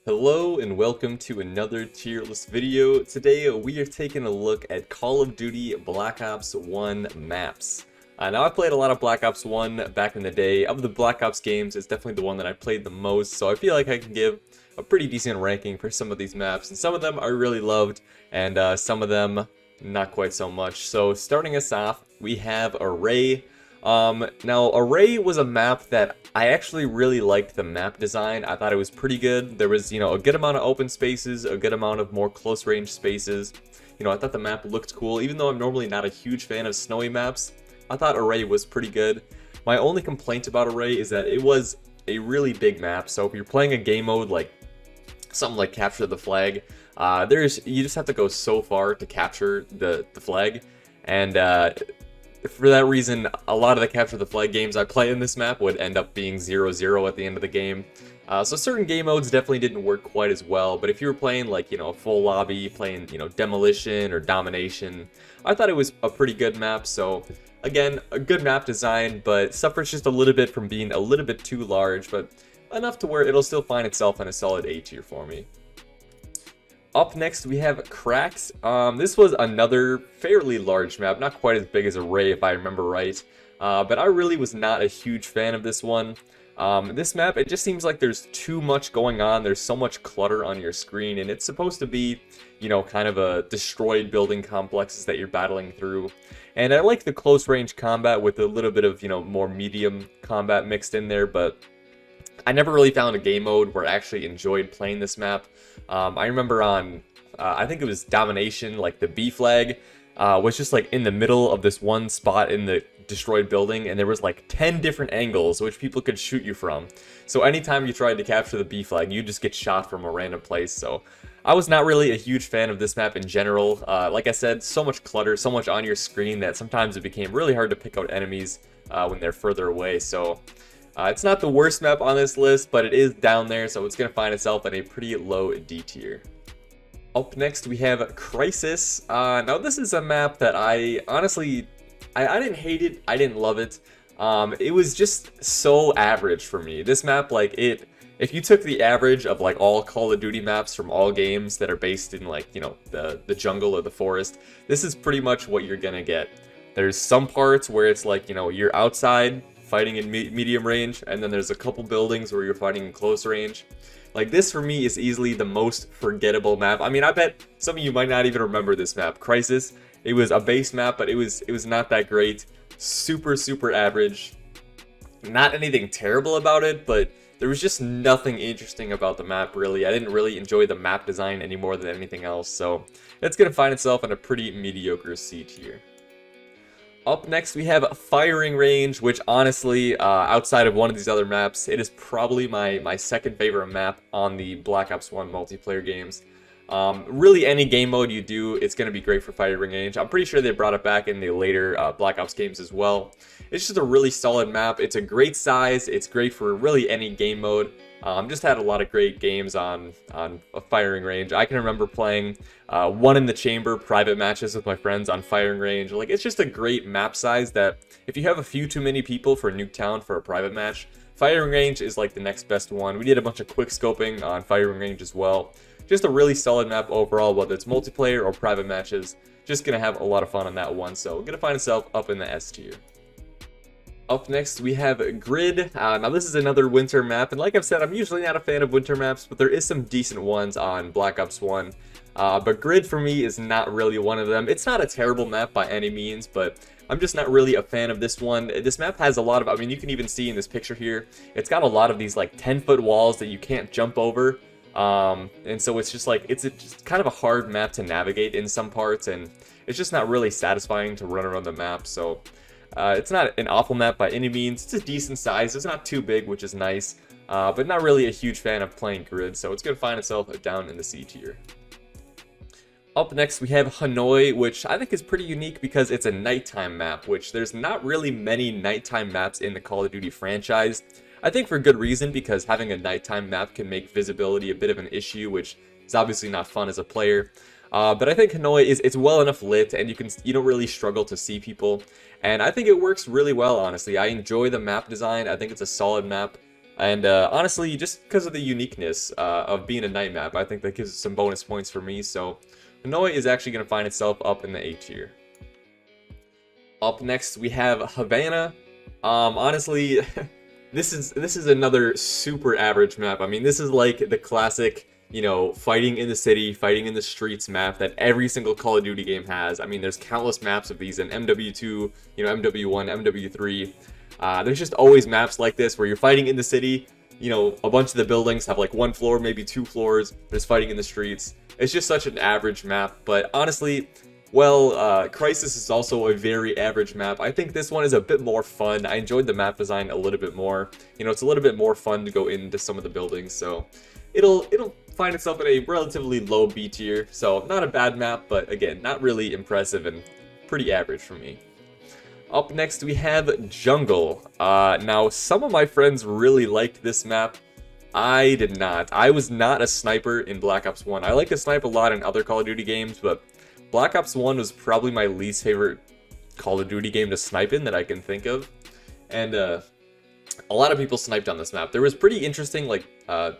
Hello and welcome to another tier list video. Today we are taking a look at Call of Duty Black Ops 1 maps. Now I played a lot of Black Ops 1 back in the day. Of the Black Ops games, it's definitely the one that I played the most, so I feel like I can give a pretty decent ranking for some of these maps. And some of them I really loved, and some of them not quite so much. So starting us off, we have Array. Now Array was a map that I actually really liked the map design. I thought it was pretty good. There was, a good amount of open spaces, a good amount of more close range spaces. I thought the map looked cool. Even though I'm normally not a huge fan of snowy maps, I thought Array was pretty good. My only complaint about Array is that it was a really big map. So if you're playing a game mode like something like Capture the Flag, you just have to go so far to capture the flag. And for that reason, a lot of the Capture the Flag games I play in this map would end up being 0-0 at the end of the game. So certain game modes definitely didn't work quite as well, but if you were playing like, a full lobby, playing, Demolition or Domination, I thought it was a pretty good map. So again, a good map design, but suffers just a little bit from being a little bit too large, but enough to where it'll still find itself in a solid A tier for me. Up next, we have Cracks. This was another fairly large map, not quite as big as Array if I remember right, but I really was not a huge fan of this one. This map, it just seems like there's too much going on. There's so much clutter on your screen, and it's supposed to be, kind of a destroyed building complexes that you're battling through. And I like the close range combat with a little bit of, more medium combat mixed in there, but I never really found a game mode where I actually enjoyed playing this map. I remember on, I think it was Domination, like the B flag was just like in the middle of this one spot in the destroyed building, and there was like 10 different angles which people could shoot you from. So anytime you tried to capture the B flag, you just get shot from a random place. So I was not really a huge fan of this map in general. Like I said, so much clutter, so much on your screen that sometimes it became really hard to pick out enemies when they're further away. So it's not the worst map on this list, but it is down there, so it's going to find itself in a pretty low D tier. Up next, we have Crisis. Now, this is a map that I honestly, I didn't hate it, I didn't love it. It was just so average for me. This map, if you took the average of like all Call of Duty maps from all games that are based in like, the jungle or the forest, this is pretty much what you're going to get. There's some parts where it's like, you're outside fighting in medium range, and then there's a couple buildings where you're fighting in close range. Like, this for me is easily the most forgettable map. I mean, I bet some of you might not even remember this map. Crisis, it was a base map, but it was not that great. Super average. Not anything terrible about it, but there was just nothing interesting about the map, really. I didn't really enjoy the map design any more than anything else, so it's gonna find itself in a pretty mediocre C tier. Up next, we have Firing Range, which honestly, outside of one of these other maps, it is probably my second favorite map on the Black Ops 1 multiplayer games. Really, any game mode you do, it's going to be great for Firing Range. I'm pretty sure they brought it back in the later Black Ops games as well. It's just a really solid map. It's a great size. It's great for really any game mode. Just had a lot of great games on a Firing Range. I can remember playing One in the Chamber private matches with my friends on Firing Range. Like, it's just a great map size that if you have a few too many people for Nuketown for a private match, Firing Range is like the next best one. We did a bunch of quick scoping on Firing Range as well. Just a really solid map overall, whether it's multiplayer or private matches. Just gonna have a lot of fun on that one, so gonna find itself up in the S tier. Up next, we have Grid. Now, this is another winter map, and like I've said, I'm usually not a fan of winter maps, but there is some decent ones on Black Ops 1. But Grid, for me, is not really one of them. It's not a terrible map by any means, but I'm just not really a fan of this one. This map has a lot of, I mean, you can even see in this picture here, it's got a lot of these, like, 10-foot walls that you can't jump over. And so it's just like, it's just kind of a hard map to navigate in some parts, and it's just not really satisfying to run around the map, so it's not an awful map by any means. It's a decent size. It's not too big, which is nice, but not really a huge fan of playing Grid, so it's going to find itself down in the C tier. Up next, we have Hanoi, which I think is pretty unique because it's a nighttime map, which there's not really many nighttime maps in the Call of Duty franchise. I think for good reason, because having a nighttime map can make visibility a bit of an issue, which is obviously not fun as a player. But I think Hanoi it's well enough lit, and you don't really struggle to see people. And I think it works really well, honestly. I enjoy the map design. I think it's a solid map. And honestly, just because of the uniqueness of being a night map, I think that gives it some bonus points for me. So Hanoi is actually going to find itself up in the A tier. Up next, we have Havana. Honestly, this is another super average map. I mean, this is like the classic, you know, fighting in the city, fighting in the streets map that every single Call of Duty game has. I mean, there's countless maps of these in MW2, you know, MW1, MW3. There's just always maps like this where you're fighting in the city. You know, a bunch of the buildings have like one floor, maybe two floors. There's fighting in the streets. It's just such an average map. But honestly, well, Crisis is also a very average map. I think this one is a bit more fun. I enjoyed the map design a little bit more. You know, it's a little bit more fun to go into some of the buildings. So it'll find itself in a relatively low B tier. So not a bad map, but again, not really impressive and pretty average for me. Up next, we have Jungle. Now, some of my friends really liked this map. I did not. I was not a sniper in Black Ops 1. I like to snipe a lot in other Call of Duty games, but Black Ops 1 was probably my least favorite Call of Duty game to snipe in that I can think of. And a lot of people sniped on this map. There was pretty interesting, like,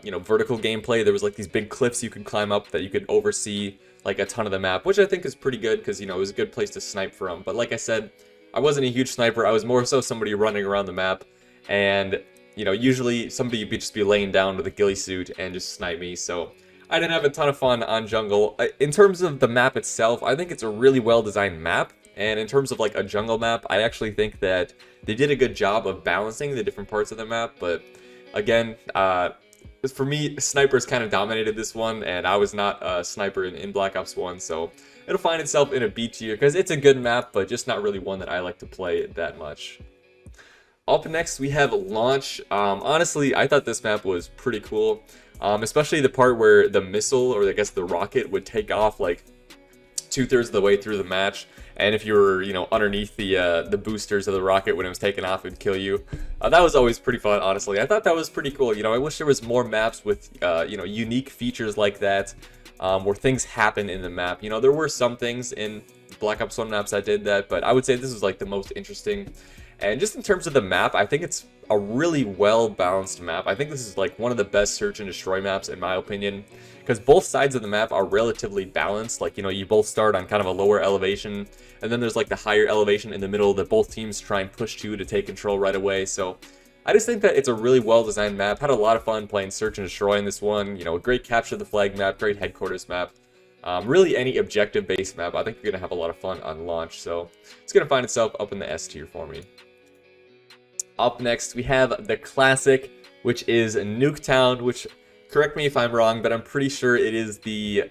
you know, vertical gameplay. There was like these big cliffs you could climb up that you could oversee like a ton of the map, which I think is pretty good because, you know, it was a good place to snipe from. But like I said, I wasn't a huge sniper. I was more so somebody running around the map, and you know, usually somebody would just be laying down with a ghillie suit and just snipe me. So I didn't have a ton of fun on Jungle. In terms of the map itself, I think it's a really well designed map. And in terms of like a jungle map, I actually think that they did a good job of balancing the different parts of the map. But again, for me, snipers kind of dominated this one, and I was not a sniper in Black Ops 1, so it'll find itself in a B tier because it's a good map, but just not really one that I like to play that much. Up next, we have Launch. Honestly, I thought this map was pretty cool, especially the part where the missile, or I guess the rocket, would take off like 2/3 of the way through the match, and if you were, you know, underneath the boosters of the rocket when it was taken off, it would kill you. That was always pretty fun, honestly. I thought that was pretty cool. You know, I wish there was more maps with, you know, unique features like that, where things happen in the map. You know, there were some things in Black Ops 1 maps that did that, but I would say this is like the most interesting. And just in terms of the map, I think it's a really well-balanced map. I think this is like one of the best search and destroy maps in my opinion, because both sides of the map are relatively balanced. Like, you know, you both start on kind of a lower elevation, and then there's like the higher elevation in the middle that both teams try and push to take control right away. So I just think that it's a really well-designed map. Had a lot of fun playing search and destroy in this one. You know, a great capture the flag map, great headquarters map. Really any objective-based map, I think you're going to have a lot of fun on launch. So it's going to find itself up in the S tier for me. Up next, we have the classic, which is Nuketown, which, correct me if I'm wrong, but I'm pretty sure it is the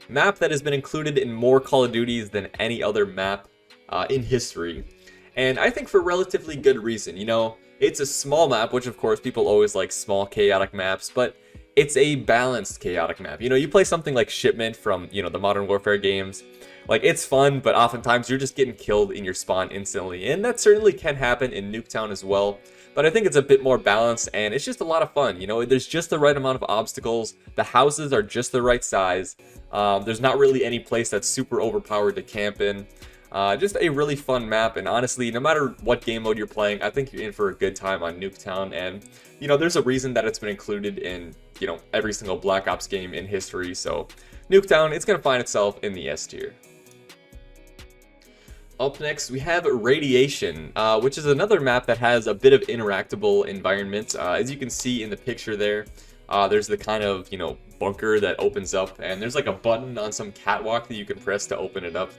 map that has been included in more Call of Duties than any other map in history. And I think for relatively good reason. You know, it's a small map, which of course people always like small chaotic maps, but it's a balanced chaotic map. You know, you play something like Shipment from, you know, the Modern Warfare games. Like, it's fun, but oftentimes you're just getting killed in your spawn instantly. And that certainly can happen in Nuketown as well. But I think it's a bit more balanced, and it's just a lot of fun. You know, there's just the right amount of obstacles. The houses are just the right size. There's not really any place that's super overpowered to camp in. Just a really fun map, and honestly, no matter what game mode you're playing, I think you're in for a good time on Nuketown. And, you know, there's a reason that it's been included in, you know, every single Black Ops game in history. So Nuketown, it's going to find itself in the S tier. Up next, we have Radiation, which is another map that has a bit of interactable environment. As you can see in the picture there, there's the kind of, you know, bunker that opens up, and there's like a button on some catwalk that you can press to open it up.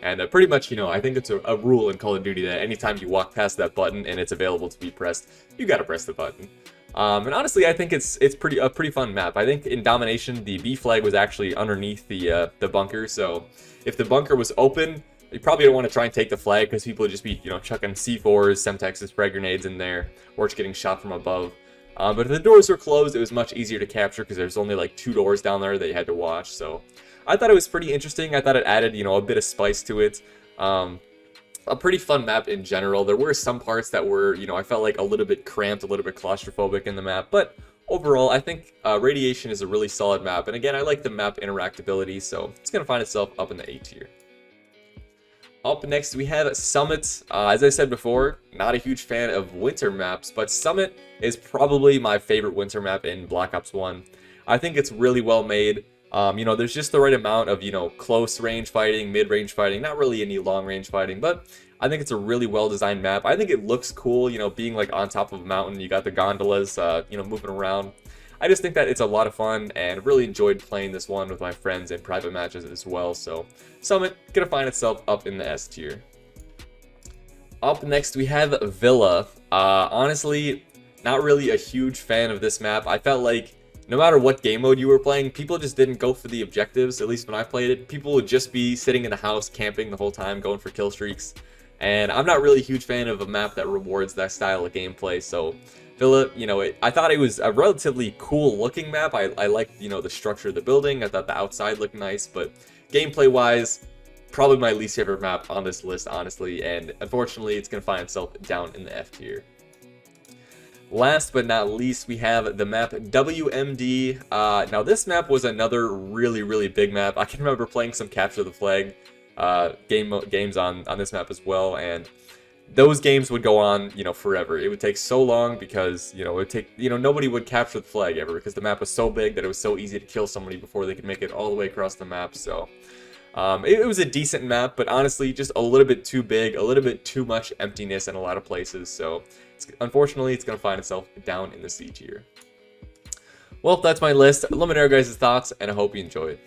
And pretty much, you know, I think it's a rule in Call of Duty that anytime you walk past that button and it's available to be pressed, you gotta press the button. And honestly, I think it's a pretty fun map. I think in Domination, the B flag was actually underneath the bunker, so if the bunker was open, you probably don't want to try and take the flag because people would just be, you know, chucking C4s, Semtexes, frag grenades in there, or just getting shot from above. But if the doors were closed, it was much easier to capture because there's only like 2 doors down there that you had to watch. So I thought it was pretty interesting. I thought it added, you know, a bit of spice to it. A pretty fun map in general. There were some parts that were, you know, I felt like a little bit cramped, a little bit claustrophobic in the map, but overall, I think Radiation is a really solid map. And again, I like the map interactability, so it's going to find itself up in the A tier. Up next, we have Summit. As I said before, not a huge fan of winter maps, but Summit is probably my favorite winter map in Black Ops 1. I think it's really well made. You know, there's just the right amount of, you know, close range fighting, mid-range fighting, not really any long range fighting, but I think it's a really well-designed map. I think it looks cool, you know, being like on top of a mountain. You got the gondolas, you know, moving around. I just think that it's a lot of fun and really enjoyed playing this one with my friends in private matches as well. So Summit gonna find itself up in the S tier. Up next we have Villa. Honestly, not really a huge fan of this map. I felt like no matter what game mode you were playing, people just didn't go for the objectives. At least when I played it, people would just be sitting in the house camping the whole time, going for kill streaks. And I'm not really a huge fan of a map that rewards that style of gameplay. So Villa, you know, I thought it was a relatively cool looking map. I liked, you know, the structure of the building. I thought the outside looked nice, but gameplay wise, probably my least favorite map on this list, honestly, and unfortunately it's going to find itself down in the F tier. Last but not least, we have the map WMD. Now this map was another really big map. I can remember playing some Capture the Flag games on this map as well, and those games would go on, you know, forever. It would take so long because, you know, it would take, you know, nobody would capture the flag ever because the map was so big that it was so easy to kill somebody before they could make it all the way across the map. So it was a decent map, but honestly just a little bit too big, a little bit too much emptiness in a lot of places. So unfortunately it's going to find itself down in the C tier. Well, that's my list. Let me know your guys' thoughts, and I hope you enjoyed.